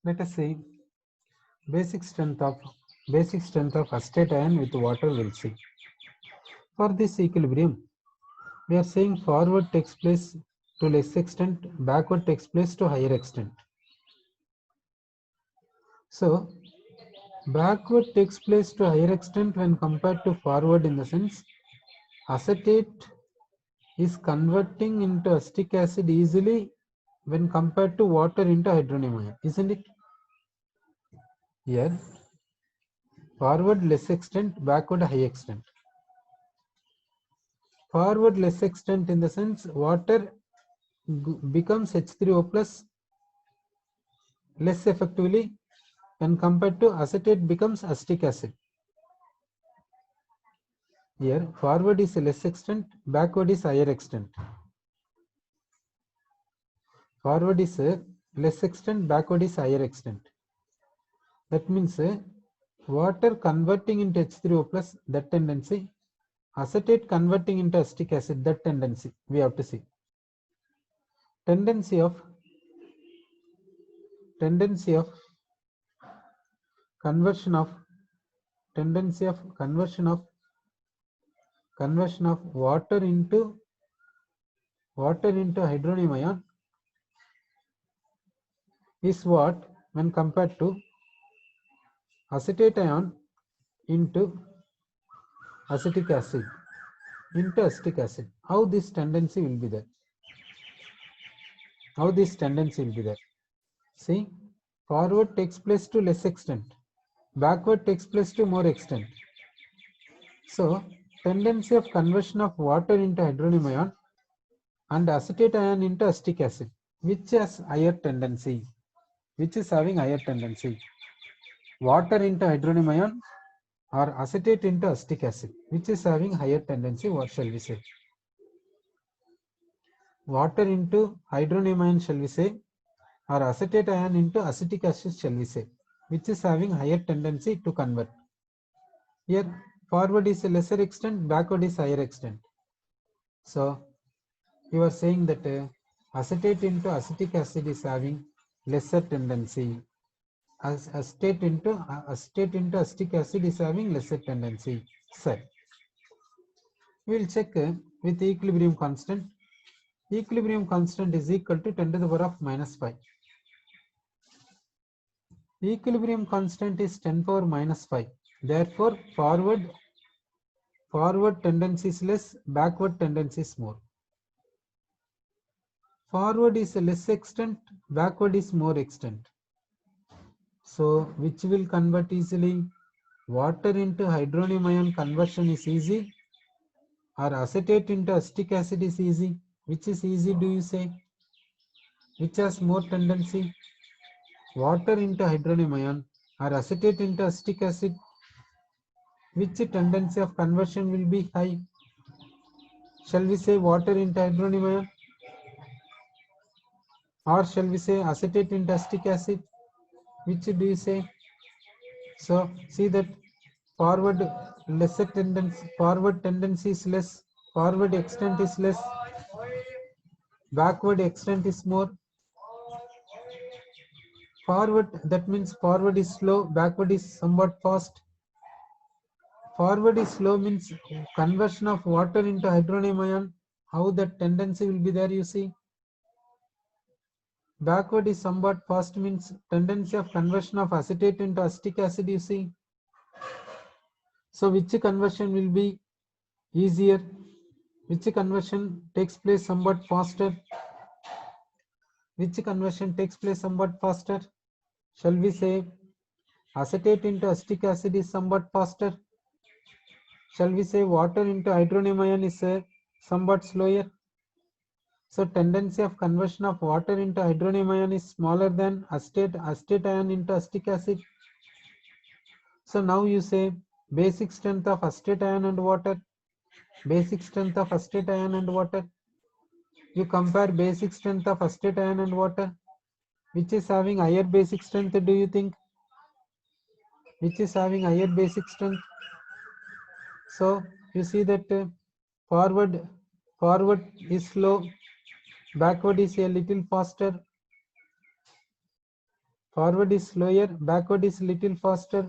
Let us see basic strength of acetate ion with water. We'll see. For this equilibrium, we are saying forward takes place to less extent, backward takes place to higher extent. So backward takes place to higher extent when compared to forward, in the sense acetate is converting into acetic acid easily when compared to water into hydronium ion, isn't it? Here, forward less extent, backward high extent. Forward less extent in the sense water becomes H3O plus less effectively when compared to acetate becomes acetic acid. Here, forward is less extent, backward is higher extent. Forward is less extent, backward is higher extent. That means water converting into H3O plus, that tendency, acetate converting into acetic acid, that tendency we have to see. Tendency of conversion of water into hydronium ion is what when compared to acetate ion into acetic acid into acetic acid. How this tendency will be there? See, forward takes place to less extent, backward takes place to more extent. So tendency of conversion of water into hydronium ion and acetate ion into acetic acid, which has higher tendency, which is having higher tendency, water into hydronium ion or acetate into acetic acid, which is having higher tendency. What shall we say? Water into hydronium ion, shall we say, or acetate ion into acetic acid, shall we say, which is having higher tendency to convert. Here forward is a lesser extent, backward is higher extent. So you are saying that acetate into acetic acid is having lesser tendency, as acetate into acetic acid is having lesser tendency. Sir, we will check with equilibrium constant. Equilibrium constant is equal to 10 to the power of minus 5. Equilibrium constant is 10 power minus 5. Therefore, forward tendency is less, backward tendency is more. Forward is a less extent, backward is more extent. So which will convert easily? Water into hydronium ion conversion is easy, or acetate into acetic acid is easy. Which is easy, do you say? Which has more tendency? Water into hydronium ion or acetate into acetic acid? Which tendency of conversion will be high? Shall we say water into hydronium ion, or shall we say acetate into acetic acid? Which do you say? So see that forward tendency is less, forward extent is less, backward extent is more. Forward, that means forward is slow, backward is somewhat fast. Forward is slow means conversion of water into hydronium ion, how that tendency will be there, you see. Backward is somewhat fast means tendency of conversion of acetate into acetic acid, you see. So which conversion will be easier? Which conversion takes place somewhat faster? Which conversion takes place somewhat faster? Shall we say acetate into acetic acid is somewhat faster? Shall we say water into hydronium ion is somewhat slower? So tendency of conversion of water into hydronium ion is smaller than acetate ion into acetic acid. So now you say basic strength of acetate ion and water. Basic strength of acetate ion and water. You compare basic strength of acetate ion and water. Which is having higher basic strength, do you think? Which is having higher basic strength? So you see that forward is slow, backward is a little faster. Forward is slower, backward is little faster.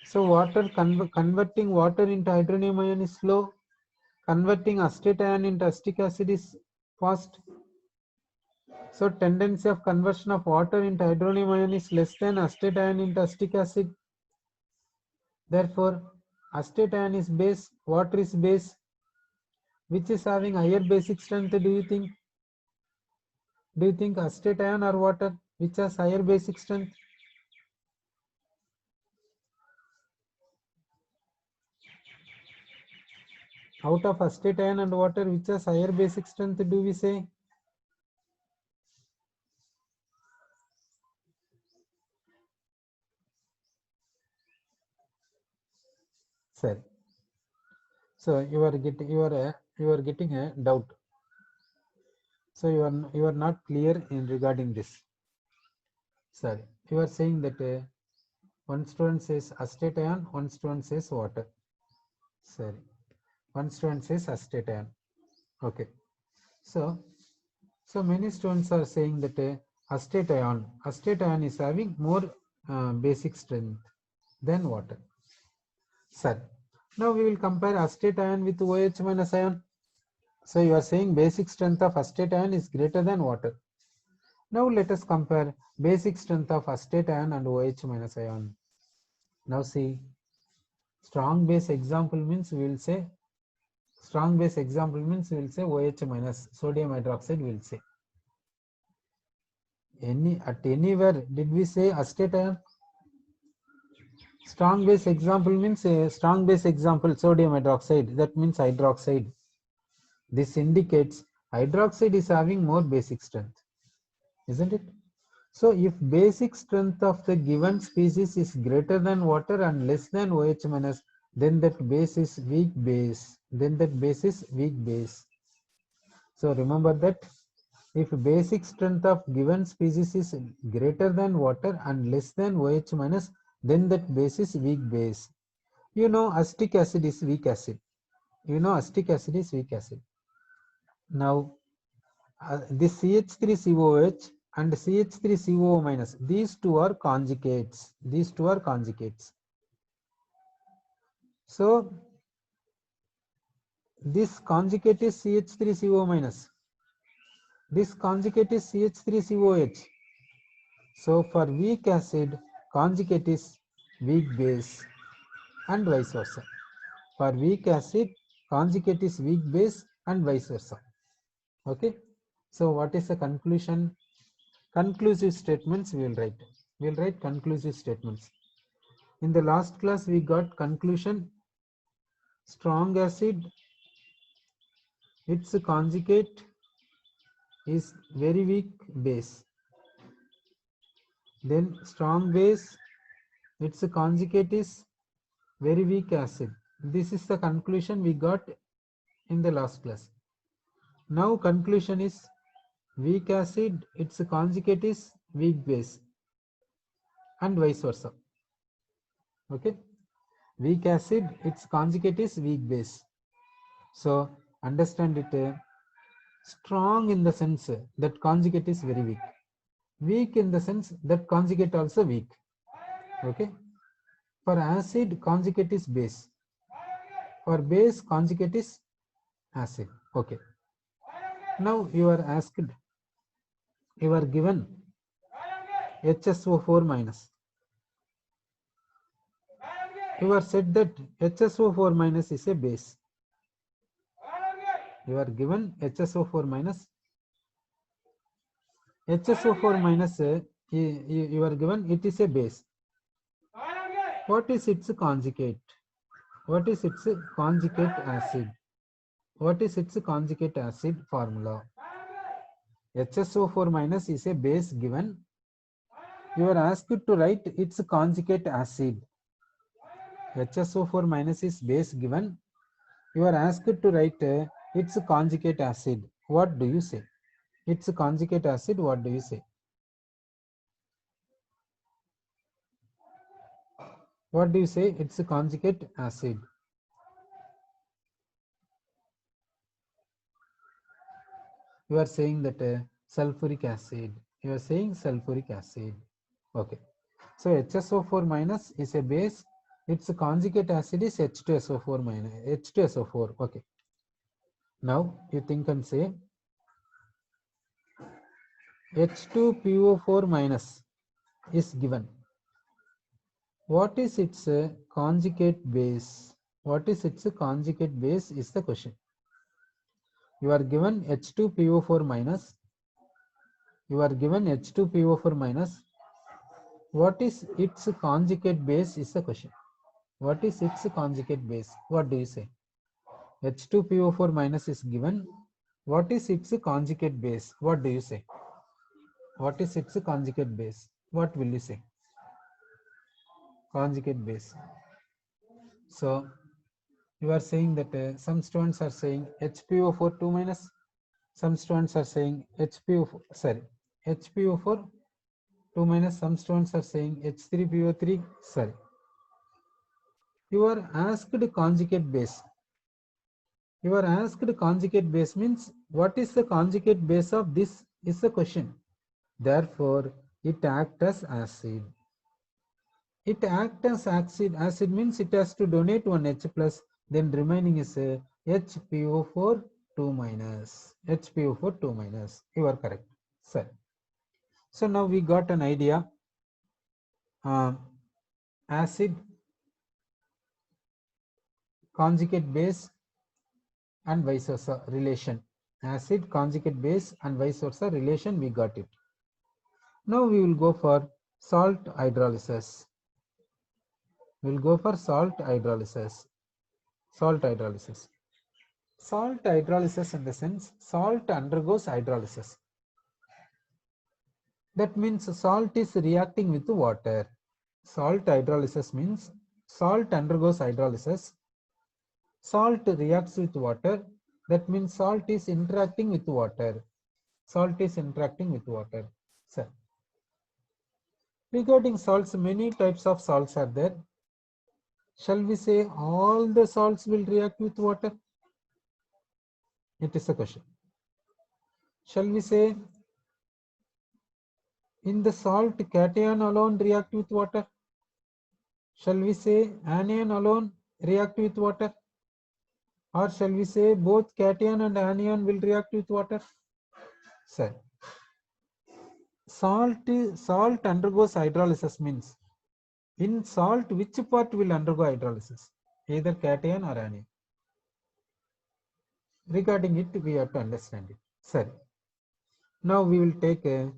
So water converting water into hydronium ion is slow. Converting acetate ion into acetic acid is fast. So tendency of conversion of water into hydronium ion is less than acetate ion into acetic acid. Therefore, acetate ion is base, water is base. Which is having higher basic strength, do you think? Do you think acetate ion or water? Which has higher basic strength? Out of acetate ion and water, which has higher basic strength, do we say? Sir. So you are getting a doubt. So you are not clear in regarding this. Sorry, you are saying that one student says acetate ion, one student says water. Sorry, one student says acetate ion. Okay. So many students are saying that acetate ion is having more basic strength than water. Sir, now we will compare acetate ion with OH minus ion. So you are saying basic strength of acetate ion is greater than water. Now let us compare basic strength of acetate ion and OH minus ion. Now see, strong base example means we will say OH minus, sodium hydroxide we will say. At anywhere did we say acetate ion? Strong base example means strong base example sodium hydroxide, that means hydroxide. This indicates hydroxide is having more basic strength, isn't it? So if basic strength of the given species is greater than water and less than OH minus, then that base is weak base. So remember that if basic strength of given species is greater than water and less than OH minus, then that base is weak base. You know acetic acid is weak acid. Now this CH3COOH and CH3COO minus, these two are conjugates. So this conjugate is CH3CO minus. This conjugate is CH3COH. So for weak acid, conjugate is weak base and vice versa. For weak acid, conjugate is weak base and vice versa. Okay. So what is the conclusion? Conclusive statements we will write. We will write conclusive statements. In the last class, we got conclusion. Strong acid, its conjugate is very weak base. Then strong base, its conjugate is very weak acid. This is the conclusion we got in the last class. Now conclusion is weak acid, its conjugate is weak base and vice versa. Okay. Weak acid, its conjugate is weak base. So understand it. Strong in the sense that conjugate is very weak. Weak in the sense that conjugate also weak. Okay. For acid, conjugate is base. For base, conjugate is acid. Okay. Now you are asked, you are given HSO4 minus. You are said that HSO4 minus is a base. You are given HSO4 minus. HSO4 minus, you are given it is a base. What is its conjugate? What is its conjugate acid? What is its conjugate acid formula? HSO4 minus is a base given. You are asked to write its conjugate acid. HSO4 minus is base given. You are asked to write its conjugate acid. What do you say? Its conjugate acid, what do you say? What do you say? It's a conjugate acid. You are saying that sulfuric acid. You are saying sulfuric acid. Okay. So HSO4 minus is a base. Its conjugate acid is H2SO4 minus H2SO4. Okay. Now you think and say H2PO4 minus is given. What is its conjugate base? What is its conjugate base is the question. You are given H2PO4 minus. You are given H2PO4 minus. What is its conjugate base is the question. What is its conjugate base? What do you say? H2PO4 minus is given. What is its conjugate base? What do you say? What is its conjugate base? What will you say? Conjugate base. So you are saying that some students are saying HPO4 2 minus. Some students are saying HPO4 2 minus. Some students are saying H3PO3. Sorry. You are asked conjugate base. You are asked conjugate base means what is the conjugate base of this is the question. Therefore, it acts as acid. It acts as acid. Acid means it has to donate one H plus, then remaining is HPO4 2 minus. HPO4 2 minus. You are correct. Sir. So now we got an idea. Acid, conjugate base, and vice versa relation. Acid, conjugate base, and vice versa relation. We got it. Now we will go for salt hydrolysis. We will go for salt hydrolysis. Salt hydrolysis. Salt hydrolysis in the sense salt undergoes hydrolysis. That means salt is reacting with water. Salt hydrolysis means salt undergoes hydrolysis. Salt reacts with water. That means salt is interacting with water. Salt is interacting with water. Sir. Regarding salts, many types of salts are there. Shall we say all the salts will react with water? It is a question. Shall we say in the salt cation alone react with water? Shall we say anion alone react with water? Or shall we say both cation and anion will react with water? Sir, salt undergoes hydrolysis means in salt which part will undergo hydrolysis? Either cation or anion. Regarding it, we have to understand it. Sir, now we will take a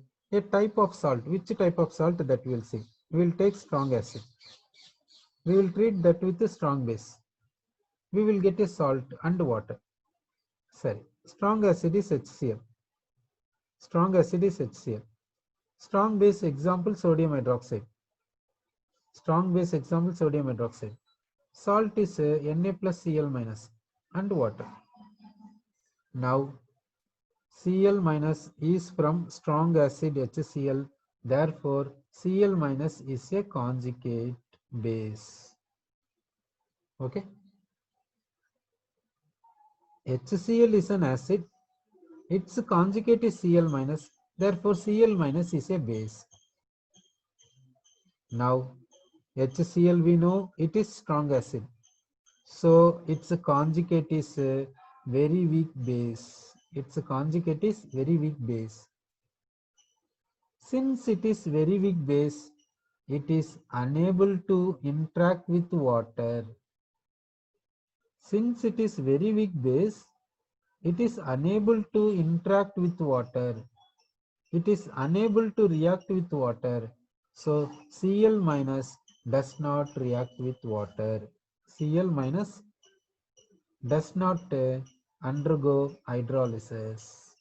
type of salt. Which type of salt that we will see? We will take strong acid. We will treat that with a strong base. We will get a salt and water. Sorry, strong acid is HCl. Strong acid is HCl. Strong base example sodium hydroxide. Strong base example sodium hydroxide. Salt is Na plus Cl minus and water. Now Cl minus is from strong acid HCl. Therefore, Cl minus is a conjugate base. Okay. HCl is an acid. Its conjugate is Cl minus. Therefore, Cl minus is a base. Now, HCl we know it is strong acid. So, its conjugate is a very weak base. Its conjugate is very weak base. Since it is very weak base, it is unable to interact with water. Since it is very weak base, it is unable to interact with water. It is unable to react with water. So Cl minus does not react with water. Cl minus does not undergo hydrolysis.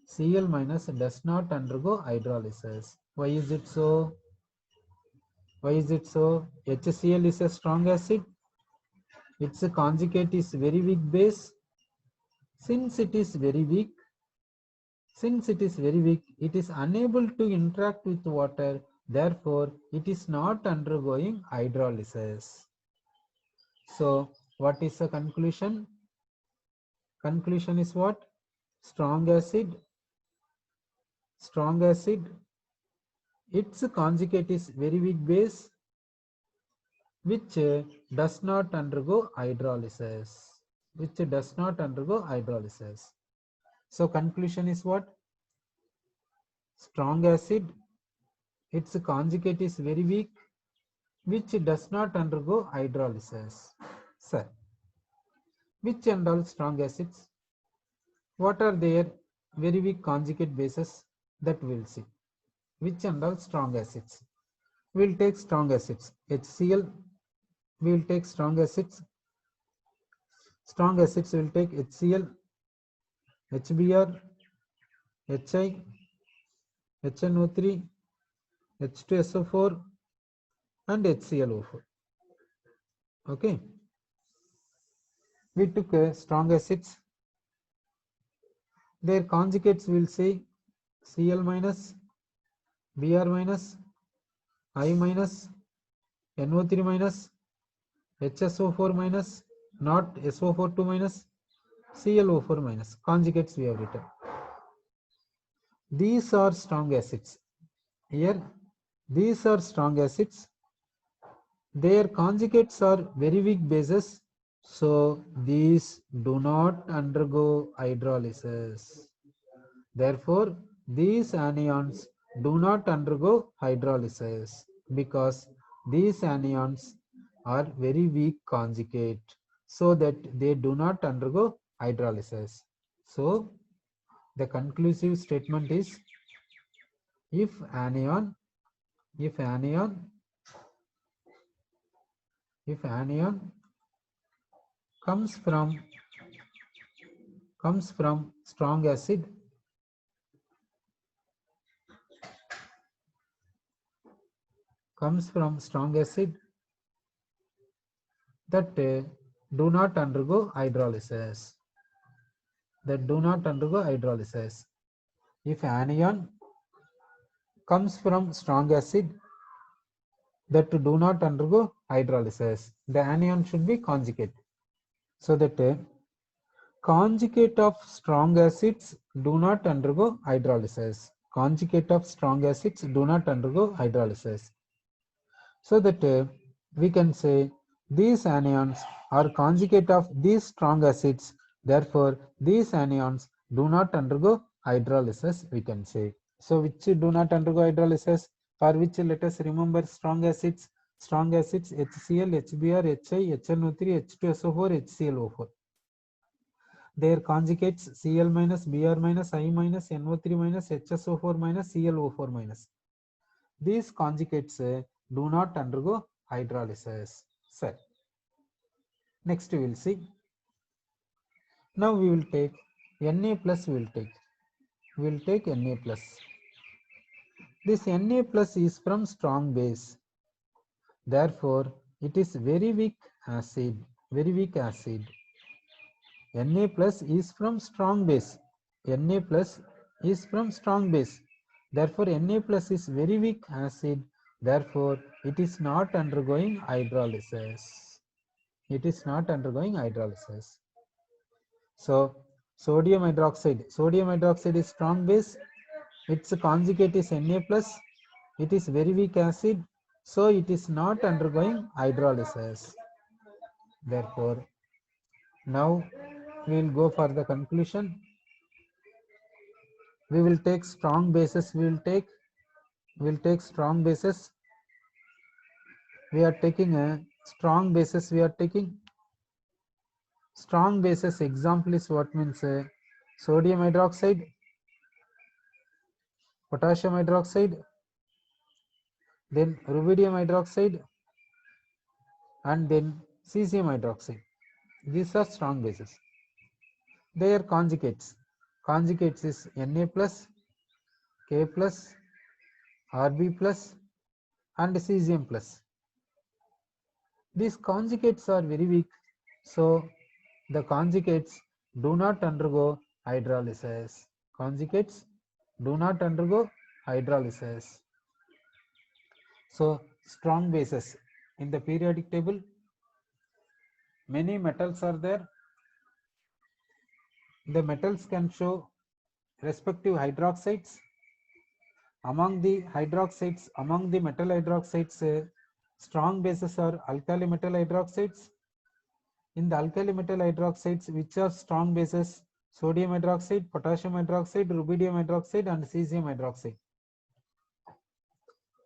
Cl minus does not undergo hydrolysis. Why is it so? Why is it so? HCl is a strong acid. Its conjugate is very weak base. Since it is very weak, it is unable to interact with water. Therefore, it is not undergoing hydrolysis. So, what is the conclusion? Conclusion is what? Strong acid its conjugate is very weak base which does not undergo hydrolysis. Which does not undergo hydrolysis. So conclusion is what? Strong acid, its conjugate is very weak which does not undergo hydrolysis. Sir, which and all strong acids? What are their very weak conjugate bases? That we'll see. Which and all strong acids? We'll take strong acids. HCl, we will take strong acids. Strong acids will take HCl, HBr, HI, HNO3, H2SO4 and HClO4. Okay. We took strong acids. Their conjugates will say Cl minus, Br minus, I minus, NO3 minus, HSO4 minus, not SO42 minus, ClO4 minus. Conjugates we have written. These are strong acids. Here, these are strong acids. Their conjugates are very weak bases, so these do not undergo hydrolysis. Therefore, these anions do not undergo hydrolysis because these anions are very weak conjugate, so that they do not undergo hydrolysis. So, the conclusive statement is if anion comes from strong acid, that do not undergo hydrolysis. If anion comes from strong acid that do not undergo hydrolysis, the anion should be conjugate. So that conjugate of strong acids do not undergo hydrolysis. So that we can say these anions are conjugate of these strong acids. Therefore, these anions do not undergo hydrolysis, we can say. So, which do not undergo hydrolysis? For which let us remember strong acids. Strong acids HCl, HBr, HI, HNO3, H2SO4, HClO4. Their conjugates Cl minus, Br minus, I minus, NO3 minus, HSO4 minus, ClO4 minus. These conjugates do not undergo hydrolysis. Sir. Next we will see. Now we will take Na plus. We will take Na plus. This Na plus is from strong base. Therefore, it is very weak acid. Na plus is from strong base. Therefore, Na plus is very weak acid. Therefore, it is not undergoing hydrolysis. So, sodium hydroxide is strong base. Its conjugate is Na plus. It is very weak acid. So, it is not undergoing hydrolysis. Therefore, now we will go for the conclusion. We will take strong bases. We will take strong bases. We are taking a strong bases. Strong bases example is what means sodium hydroxide, potassium hydroxide, then rubidium hydroxide, and then cesium hydroxide. These are strong bases. Their conjugates is Na plus, K plus, Rb plus, and cesium plus. These conjugates are very weak, so the conjugates do not undergo hydrolysis. So, strong bases in the periodic table, many metals are there. The metals can show respective hydroxides. Among the hydroxides, among the metal hydroxides, strong bases are alkali metal hydroxides. In the alkali metal hydroxides, which are strong bases? Sodium hydroxide, potassium hydroxide, rubidium hydroxide, and cesium hydroxide.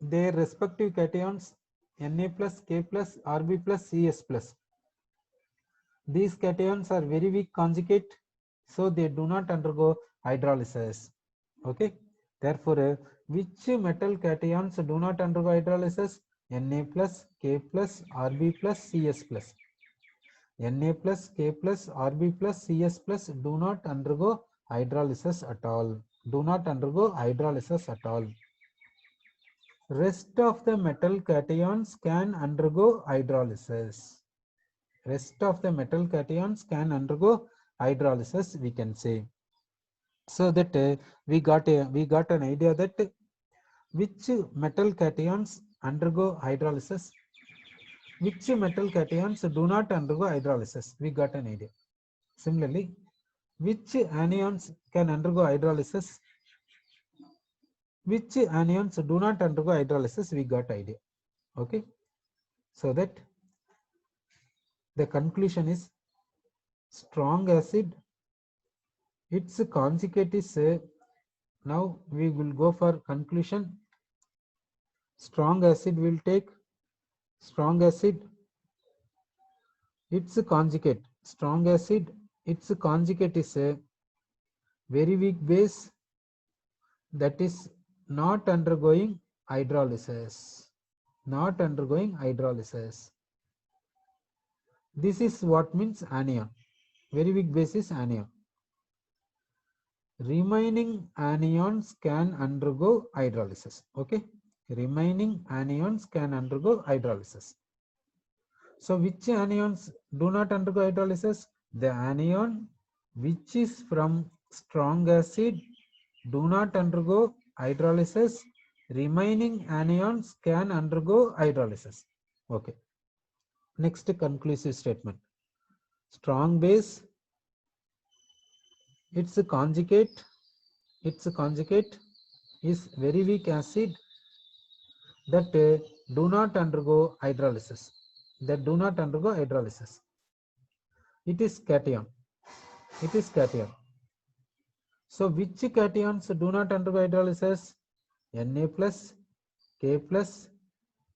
Their respective cations Na plus, K plus, Rb plus, Cs plus. These cations are very weak conjugate, so they do not undergo hydrolysis. Okay. Therefore, which metal cations do not undergo hydrolysis? Na plus, K plus, Rb plus, Cs plus. Na plus, K plus, Rb plus, Cs plus do not undergo hydrolysis at all. Do not undergo hydrolysis at all. Rest of the metal cations can undergo hydrolysis. Rest of the metal cations can undergo hydrolysis, we can say. So that we got an idea that which metal cations undergo hydrolysis, which metal cations do not undergo hydrolysis. We got an idea. Similarly, which anions can undergo hydrolysis, which anions do not undergo hydrolysis, we got idea. Okay. So that the conclusion is strong acid, its conjugate is now we will go for conclusion. Strong acid will take strong acid, its conjugate. Strong acid, its conjugate is a very weak base that is not undergoing hydrolysis. Not undergoing hydrolysis. This is what means anion. Very weak base is anion. Remaining anions can undergo hydrolysis. Okay. Remaining anions can undergo hydrolysis. So which anions do not undergo hydrolysis? The anion which is from strong acid do not undergo hydrolysis. Remaining anions can undergo hydrolysis. Okay. Next conclusive statement. Strong base, its conjugate is very weak acid that do not undergo hydrolysis. That do not undergo hydrolysis. It is cation. It is cation. So which cations do not undergo hydrolysis? Na plus, K plus,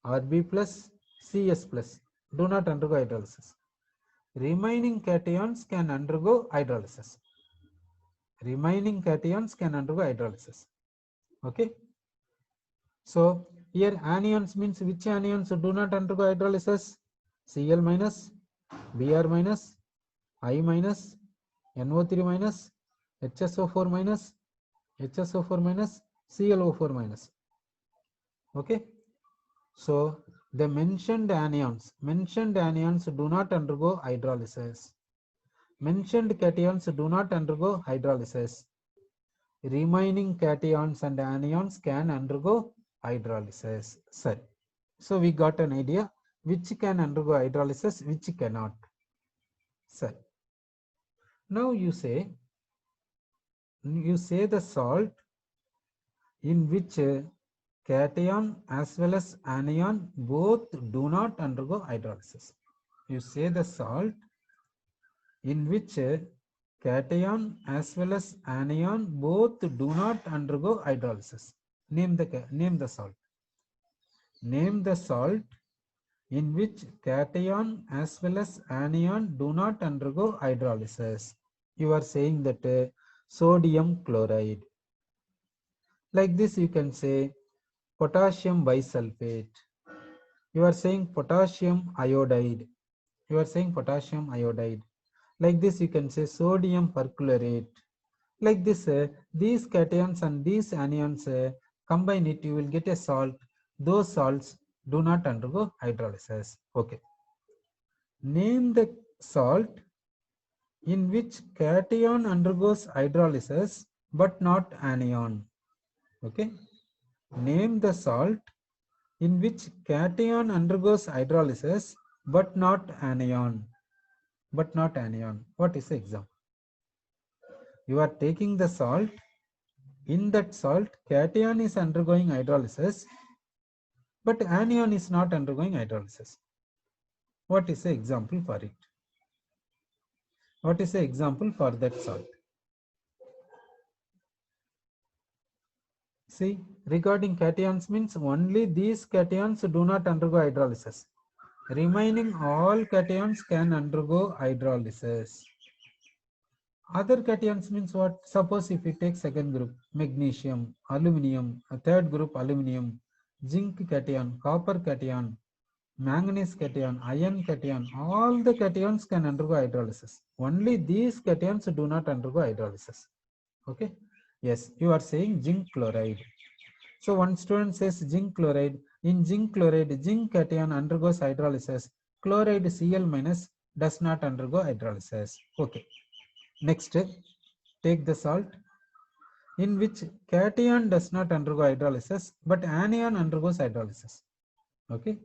Rb plus, Cs plus do not undergo hydrolysis. Remaining cations can undergo hydrolysis. Remaining cations can undergo hydrolysis. Okay. So here anions means which anions do not undergo hydrolysis? Cl minus, Br minus, I minus, NO3 minus, HSO4 minus, HSO4 minus, ClO4 minus. Okay. So the mentioned anions do not undergo hydrolysis. Mentioned cations do not undergo hydrolysis. Remaining cations and anions can undergo hydrolysis. Sorry. So we got an idea which can undergo hydrolysis, which cannot. Sorry. Now you say the salt in which cation as well as anion both do not undergo hydrolysis. You say the salt in which cation as well as anion both do not undergo hydrolysis. Name the salt. Name the salt in which cation as well as anion do not undergo hydrolysis. You are saying that sodium chloride. Like this you can say potassium bisulfate. You are saying potassium iodide. You are saying potassium iodide. Like this you can say sodium perchlorate. Like this these cations and these anions combine it, you will get a salt. Those salts do not undergo hydrolysis. Okay. Name the salt in which cation undergoes hydrolysis but not anion. Okay. Name the salt in which cation undergoes hydrolysis but not anion. But not anion. What is the example? You are taking the salt In that salt, cation is undergoing hydrolysis, but anion is not undergoing hydrolysis. What is the example for it? What is the example for that salt? See, regarding cations means only these cations do not undergo hydrolysis. Remaining all cations can undergo hydrolysis. Other cations means what? Suppose if we take second group, magnesium, aluminium, a third group, aluminium, zinc cation, copper cation, manganese cation, iron cation, all the cations can undergo hydrolysis. Only these cations do not undergo hydrolysis. Okay. Yes, you are saying zinc chloride. So one student says zinc chloride. In zinc chloride, zinc cation undergoes hydrolysis. Chloride Cl minus does not undergo hydrolysis. Okay. Next, take the salt in which cation does not undergo hydrolysis, but anion undergoes hydrolysis. Okay.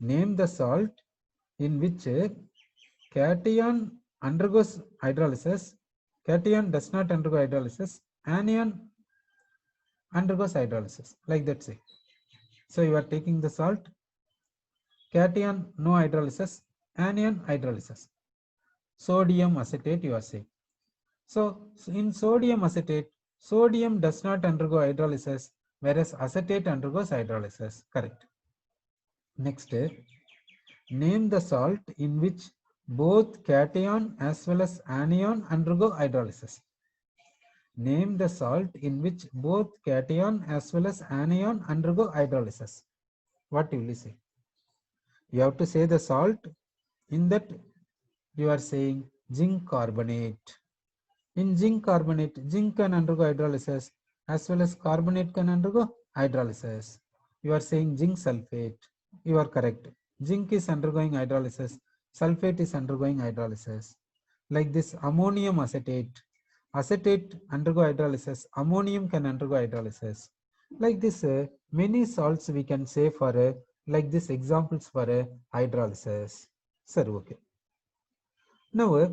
Name the salt in which cation undergoes hydrolysis, cation does not undergo hydrolysis, anion undergoes hydrolysis, like that say. So you are taking the salt, cation no hydrolysis, anion hydrolysis. Sodium acetate you are saying. So in sodium acetate, sodium does not undergo hydrolysis, whereas acetate undergoes hydrolysis. Correct. Next, name the salt in which both cation as well as anion undergo hydrolysis. Name the salt in which both cation as well as anion undergo hydrolysis. What will you say? You have to say the salt. In that you are saying zinc carbonate. In zinc carbonate, zinc can undergo hydrolysis as well as carbonate can undergo hydrolysis. You are saying zinc sulfate. You are correct. Zinc is undergoing hydrolysis. Sulfate is undergoing hydrolysis. Like this ammonium acetate. Acetate undergo hydrolysis. Ammonium can undergo hydrolysis. Like this, many salts we can say for like this examples for hydrolysis. Sir, okay. Now,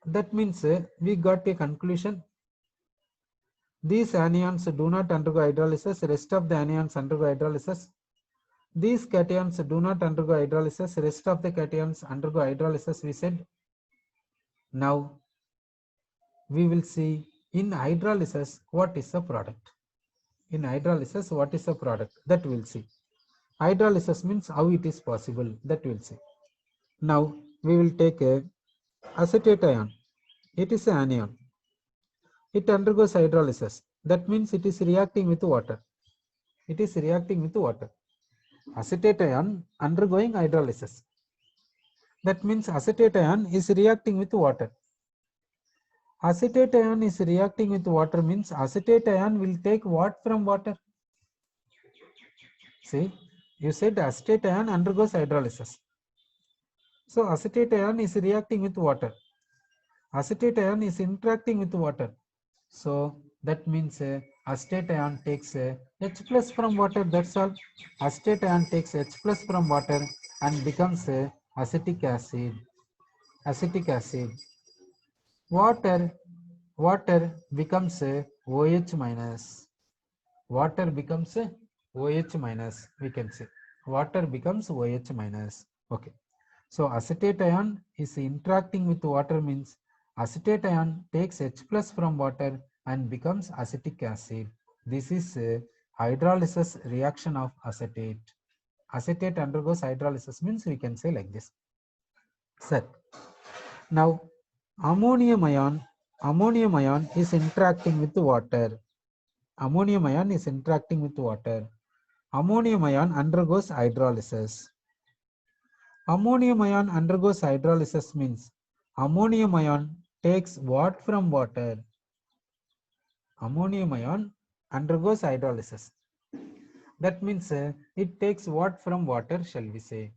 that means we got a conclusion. These anions do not undergo hydrolysis, rest of the anions undergo hydrolysis. These cations do not undergo hydrolysis, rest of the cations undergo hydrolysis, we said. Now, we will see in hydrolysis what is the product. In hydrolysis, what is the product? That we'll see. Hydrolysis means how it is possible, that we'll see. Now, we will take a acetate ion. It is an anion. It undergoes hydrolysis. That means it is reacting with water. It is reacting with water. Acetate ion undergoing hydrolysis. That means acetate ion is reacting with water. Acetate ion is reacting with water means acetate ion will take what from water? See, you said acetate ion undergoes hydrolysis. So acetate ion is reacting with water. Acetate ion is interacting with water. So that means acetate ion takes H plus from water. That's all. Acetate ion takes H plus from water and becomes acetic acid. Acetic acid. Water becomes OH minus. Water becomes OH minus. We can say water becomes OH minus. Okay. So acetate ion is interacting with water means acetate ion takes H plus from water and becomes acetic acid. This is a hydrolysis reaction of acetate. Acetate undergoes hydrolysis means we can say like this. Sir, now ammonium ion is interacting with water. Ammonium ion is interacting with water. Ammonium ion undergoes hydrolysis. Ammonium ion undergoes hydrolysis means ammonium ion takes what from water? Ammonium ion undergoes hydrolysis. That means it takes what from water, shall we say?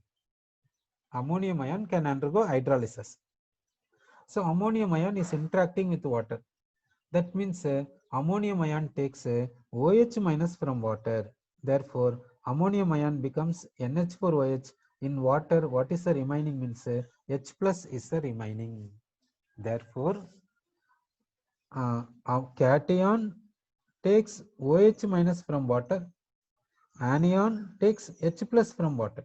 Ammonium ion can undergo hydrolysis. So ammonium ion is interacting with water. That means ammonium ion takes OH minus from water. Therefore, ammonium ion becomes NH4OH. In water, what is the remaining means H plus is the remaining. Therefore, cation takes OH minus from water, anion takes H plus from water.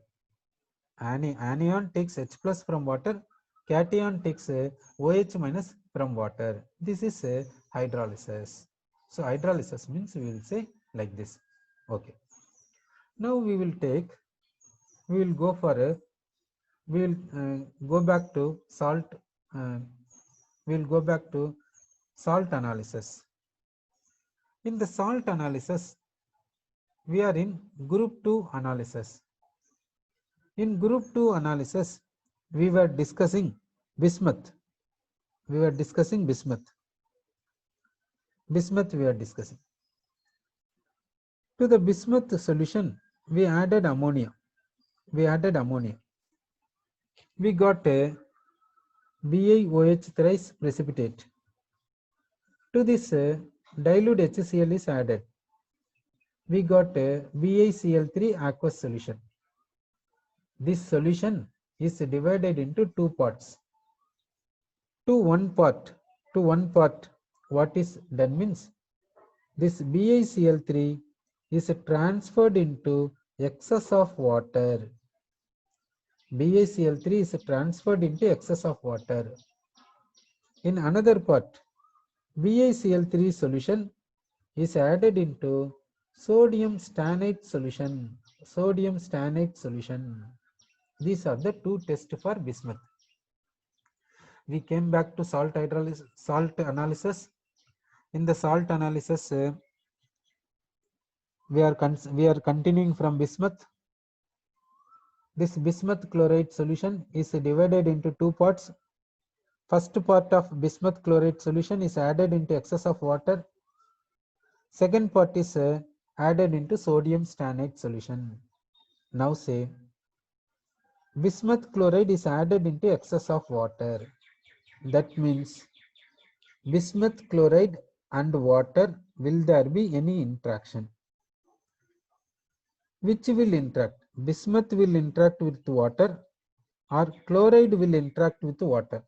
Anion takes H plus from water, cation takes OH minus from water. This is hydrolysis. So hydrolysis means we will say like this. Okay. Now we will go for a, we will go back to salt, we will go back to salt analysis. In the salt analysis, we are in group 2 analysis. In group 2 analysis, we were discussing bismuth. We were discussing bismuth. Bismuth we are discussing. To the bismuth solution, we added ammonia. We added ammonia. We got a BiOH thrice precipitate. To this dilute HCl is added. We got a BiCl3 aqueous solution. This solution is divided into two parts. To one part, what is done means this BiCl3 is transferred into excess of water. BiCl3 is transferred into excess of water. In another part, BiCl3 solution is added into sodium stannate solution. Sodium stannate solution. These are the two tests for bismuth. We came back to salt analysis. In the salt analysis, we are continuing from bismuth. This bismuth chloride solution is divided into two parts. First part of bismuth chloride solution is added into excess of water. Second part is added into sodium stannate solution. Now say bismuth chloride is added into excess of water. That means bismuth chloride and water, will there be any interaction? Which will interact? Bismuth will interact with water or chloride will interact with water?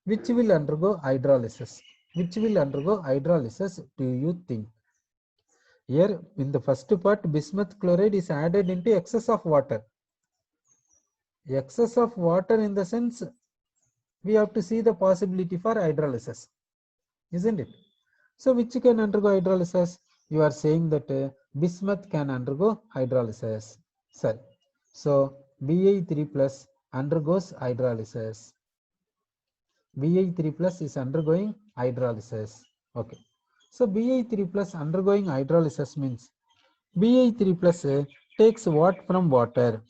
Which will undergo hydrolysis? Which will undergo hydrolysis, do you think? Here in the first part, bismuth chloride is added into excess of water. Excess of water in the sense we have to see the possibility for hydrolysis, isn't it? So which can undergo hydrolysis? You are saying that bismuth can undergo hydrolysis. Sir. So Bi3 plus undergoes hydrolysis. Bi3 plus is undergoing hydrolysis. Okay. So Bi3 plus undergoing hydrolysis means Bi3 plus takes what from water?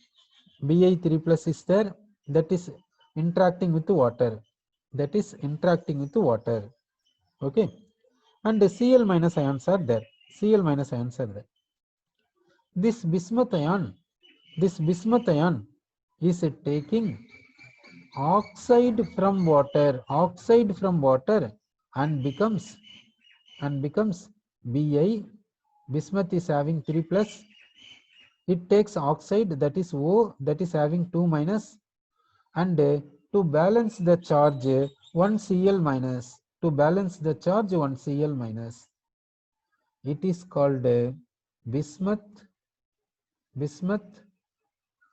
Bi3 plus is there, that is interacting with water. That is interacting with water. Okay. And the Cl minus ions are there. Cl minus ions are there. This bismuth ion is taking oxide from water and becomes Bi. Bismuth is having 3 plus. It takes oxide, that is O, that is having 2 minus, and to balance the charge 1 Cl minus. To balance the charge 1 Cl minus. It is called bismuth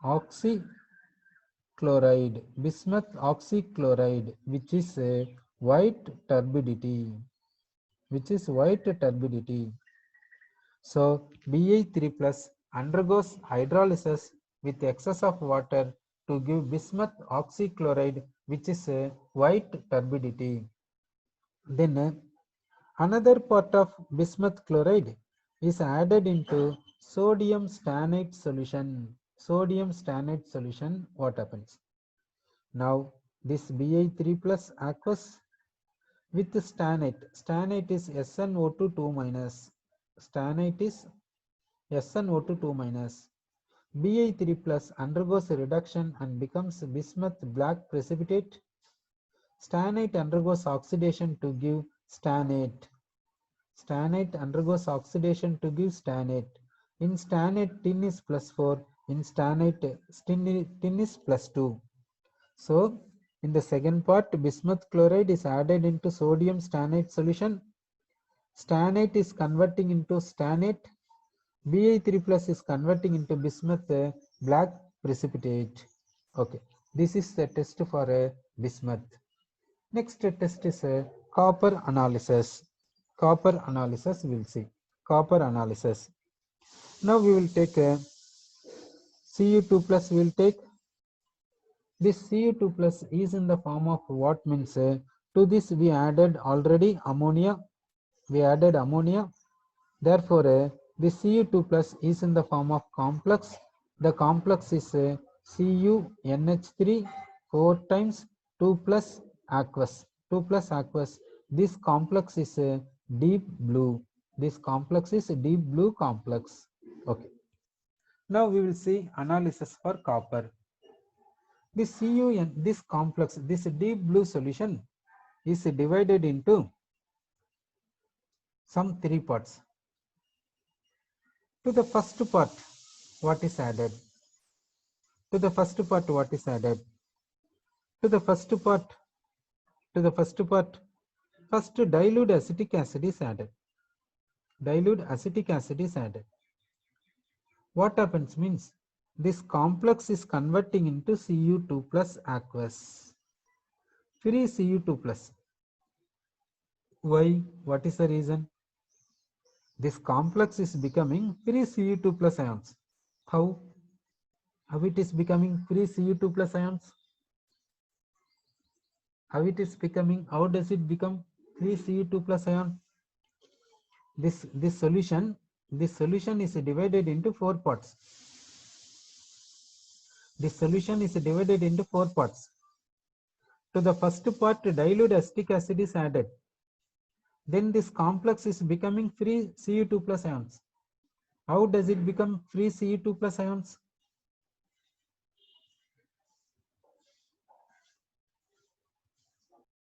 oxychloride. Bismuth oxychloride, which is white turbidity. So Bi3 plus undergoes hydrolysis with excess of water to give bismuth oxychloride, which is white turbidity. Then another part of bismuth chloride is added into sodium stannate solution. Sodium stannate solution, what happens? Now this Bi3 plus aqueous with stannate. Stannate is SnO2 2 minus. Stannate is SnO2 2 minus. Bi3 plus undergoes a reduction and becomes bismuth black precipitate. Stannate undergoes oxidation to give stannate. Stannate undergoes oxidation to give stannate. In stannate, tin is plus 4. In stannate, tin is plus 2. So In the second part, bismuth chloride is added into sodium stannate solution. Stannate is converting into stannate. Bi3 plus is converting into bismuth black precipitate. Okay, this is the test for bismuth. Next test is copper analysis. Copper analysis we will see. Copper analysis. Now we will take Cu2 plus we will take. This Cu2 plus is in the form of what means to this we added already ammonia. We added ammonia. Therefore, this Cu2 plus is in the form of complex. The complex is CuNH3 4 times 2 plus aqueous. 2 plus aqueous. This complex is deep blue. This complex is deep blue complex. Okay. Now we will see analysis for copper. This this complex, this deep blue solution is divided into some 3 parts. To the first part, what is added? To the first part, what is added? To the first part, first dilute acetic acid is added. Dilute acetic acid is added. What happens means this complex is converting into Cu2 plus aqueous. Free Cu2 plus. Why? What is the reason? This complex is becoming free Cu2 plus ions. How? How it is becoming free Cu2 plus ions? How it is becoming? How does it become free Cu2 plus ion? This solution is divided into 4 parts. This solution is divided into 4 parts. To the first part, dilute acetic acid is added. Then this complex is becoming free Cu2 plus ions. How does it become free Cu2 plus ions?